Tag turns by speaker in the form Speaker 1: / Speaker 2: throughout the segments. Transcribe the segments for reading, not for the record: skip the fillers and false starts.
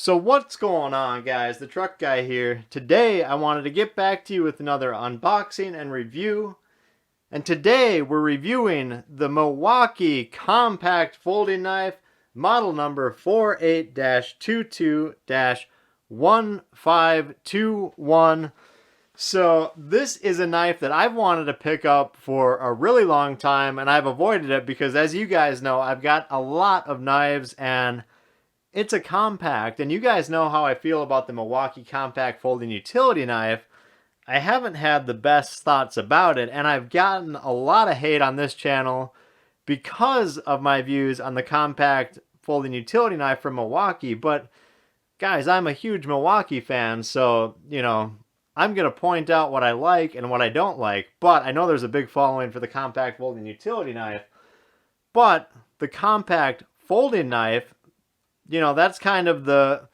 Speaker 1: So what's going on, guys? The Truck Guy here. Today I wanted to get back to you with another unboxing and review. And today we're reviewing the MILWAUKEE Compact Folding Knife, model number 48-22-1521. So this is a knife that I've wanted to pick up for a really long time, and I've avoided it because, as you guys know, I've got a lot of knives and it's a compact, and you guys know how I feel about the MILWAUKEE Compact Folding Utility Knife. I haven't had the best thoughts about it, and I've gotten a lot of hate on this channel because of my views on the Compact Folding Utility Knife from MILWAUKEE. But, guys, I'm a huge MILWAUKEE fan, so, I'm going to point out what I like and what I don't like. But I know there's a big following for the Compact Folding Utility Knife. But the Compact Folding Knife, that's kind of the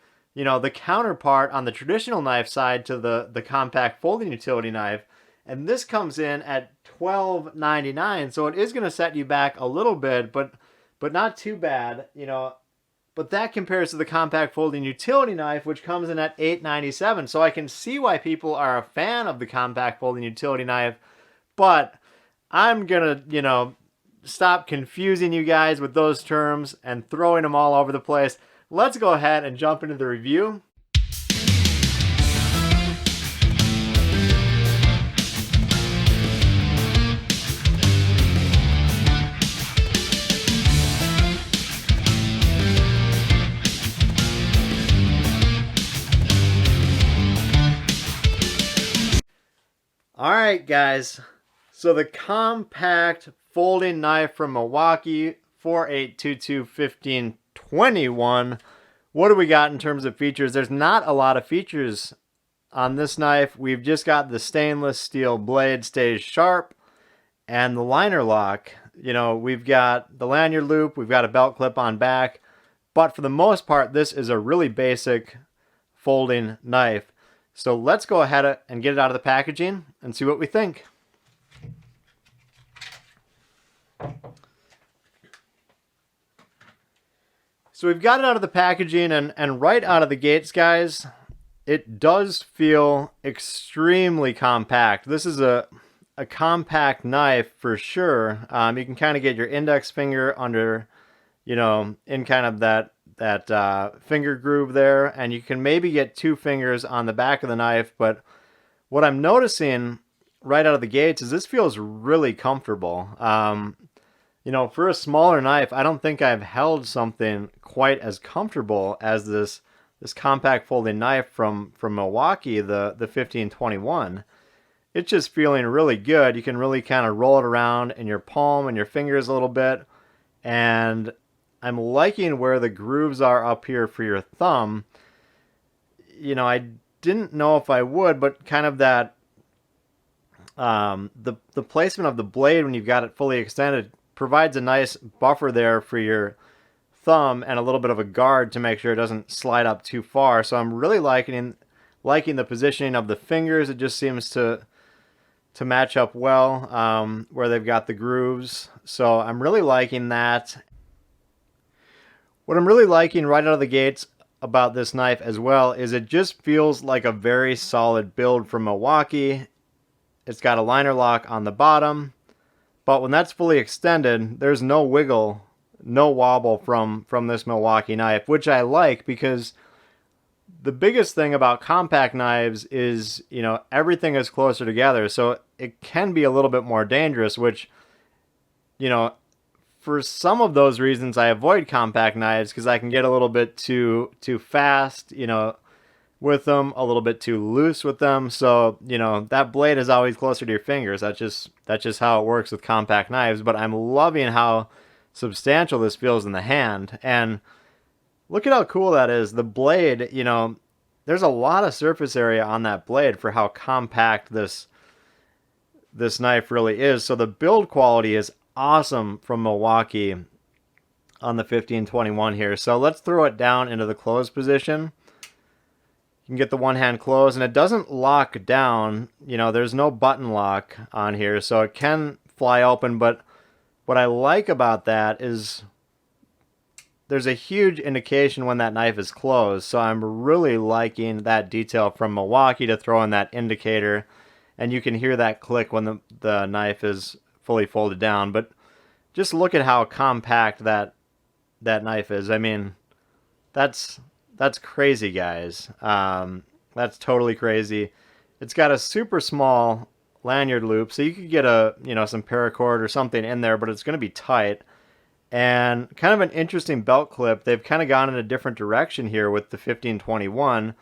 Speaker 1: counterpart on the traditional knife side to the compact folding utility knife. And this comes in at $12.99, so it is going to set you back a little bit, but not too bad, But that compares to the compact folding utility knife, which comes in at $8.97. So I can see why people are a fan of the compact folding utility knife, but I'm going to, stop confusing you guys with those terms and throwing them all over the place. Let's go ahead and jump into the review. Alright, guys, so the compact folding knife from MILWAUKEE 48-22-1521. What do we got in terms of features? There's not a lot of features on this knife. We've just got the stainless steel blade stays sharp and the liner lock. We've got the lanyard loop, we've got a belt clip on back, but for the most part, this is a really basic folding knife. So let's go ahead and get it out of the packaging and see what we think. So we've got it out of the packaging, and right out of the gates, guys, it does feel extremely compact. This is a compact knife for sure. You can kind of get your index finger under, in kind of that finger groove there, and you can maybe get two fingers on the back of the knife. But what I'm noticing right out of the gates is this feels really comfortable. For a smaller knife, I don't think I've held something quite as comfortable as this compact folding knife from MILWAUKEE, the 1521. It's just feeling really good. You can really kind of roll it around in your palm and your fingers a little bit. And I'm liking where the grooves are up here for your thumb. I didn't know if I would, but kind of that, the placement of the blade when you've got it fully extended provides a nice buffer there for your thumb and a little bit of a guard to make sure it doesn't slide up too far. So I'm really liking the positioning of the fingers. It just seems to match up well where they've got the grooves. So I'm really liking that. What I'm really liking right out of the gates about this knife as well is it just feels like a very solid build from MILWAUKEE. It's got a liner lock on the bottom, but when that's fully extended, there's no wiggle, no wobble from this MILWAUKEE knife, which I like because the biggest thing about compact knives is, everything is closer together. So it can be a little bit more dangerous, which, for some of those reasons, I avoid compact knives because I can get a little bit too fast, with them, a little bit too loose with them. So, that blade is always closer to your fingers. That's just how it works with compact knives. But I'm loving how substantial this feels in the hand. And look at how cool that is. The blade, there's a lot of surface area on that blade for how compact this knife really is. So the build quality is awesome from MILWAUKEE on the 1521 here. So let's throw it down into the closed position. You can get the one hand closed, and it doesn't lock down. There's no button lock on here, so it can fly open. But what I like about that is there's a huge indication when that knife is closed. So I'm really liking that detail from Milwaukee to throw in that indicator. And you can hear that click when the knife is fully folded down. But just look at how compact that knife is. I mean, that's crazy, guys. That's totally crazy. It's got a super small lanyard loop, so you could get some paracord or something in there, but it's going to be tight. And kind of an interesting belt clip. They've kind of gone in a different direction here with the 1521.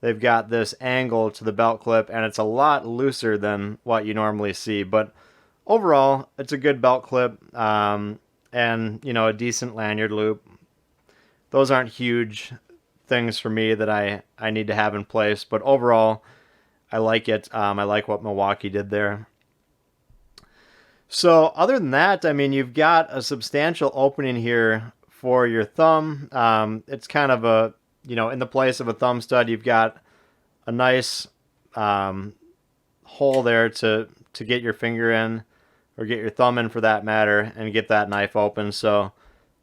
Speaker 1: They've got this angle to the belt clip, and it's a lot looser than what you normally see. But overall, it's a good belt clip, and a decent lanyard loop. Those aren't huge things for me that I need to have in place, but overall, I like it. I like what Milwaukee did there. So other than that, I mean, you've got a substantial opening here for your thumb. It's kind of a, in the place of a thumb stud, you've got a nice hole there to get your finger in, or get your thumb in for that matter, and get that knife open. So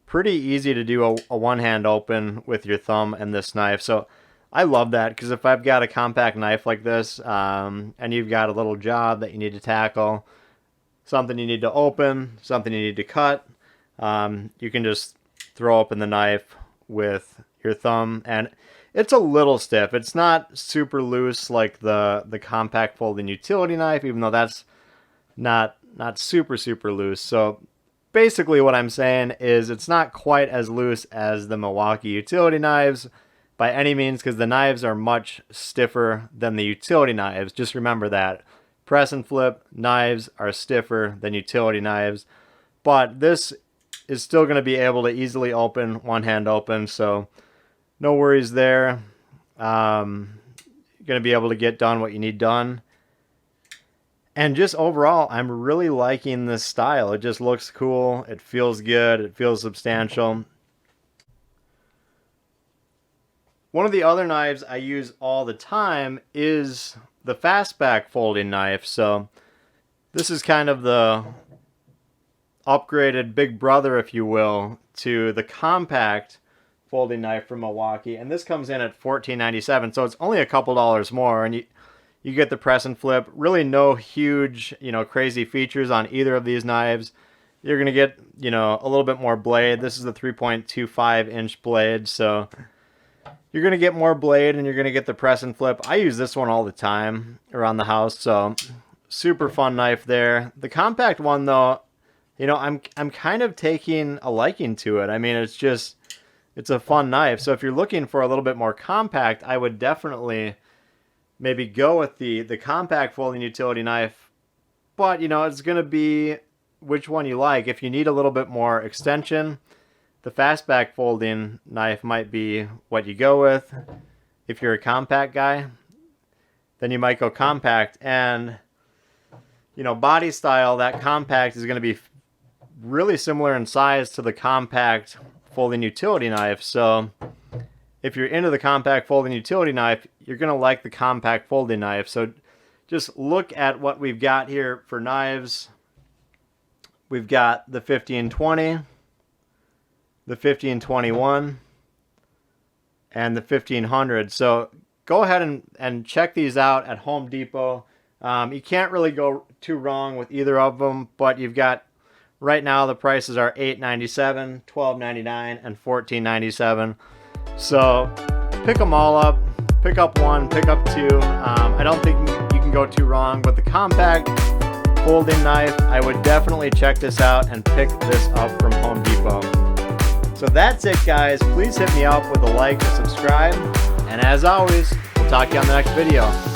Speaker 1: pretty easy to do a one-hand open with your thumb and this knife. So I love that, because if I've got a compact knife like this, and you've got a little job that you need to tackle, something you need to open, something you need to cut, you can just throw open the knife with your thumb. And it's a little stiff. It's not super loose like the compact folding utility knife, even though that's not super loose. So basically what I'm saying is it's not quite as loose as the Milwaukee utility knives by any means, because the knives are much stiffer than the utility knives. Just remember that. Press and flip knives are stiffer than utility knives, but this is still going to be able to easily open, one hand open, so no worries there. You're going to be able to get done what you need done. And just overall, I'm really liking this style. It just looks cool. It feels good. It feels substantial. One of the other knives I use all the time is the fastback folding knife. So this is kind of the upgraded big brother, if you will, to the compact folding knife from Milwaukee. And this comes in at $14.97, so it's only a couple dollars more. And you get the press and flip. Really no huge, crazy features on either of these knives. You're going to get, a little bit more blade. This is the 3.25 inch blade, so you're going to get more blade, and you're going to get the press and flip. I use this one all the time around the house, so super fun knife there. The compact one, though, I'm kind of taking a liking to it. I mean, it's a fun knife. So if you're looking for a little bit more compact, I would definitely maybe go with the compact folding utility knife. But, it's going to be which one you like. If you need a little bit more extension, the fastback folding knife might be what you go with. If you're a compact guy, then you might go compact. And, body style, that compact is going to be really similar in size to the compact folding utility knife. So if you're into the compact folding utility knife, you're going to like the compact folding knife. So just look at what we've got here for knives. We've got the 1520. The 1521, and the 1500. So go ahead and check these out at Home Depot. You can't really go too wrong with either of them, but you've got, right now the prices are $8.97, $12.99, and $14.97. So pick them all up. Pick up one, pick up two. I don't think you can go too wrong with the compact folding knife. I would definitely check this out and pick this up from Home Depot. So that's it, guys. Please hit me up with a like or subscribe. And as always, we'll talk to you on the next video.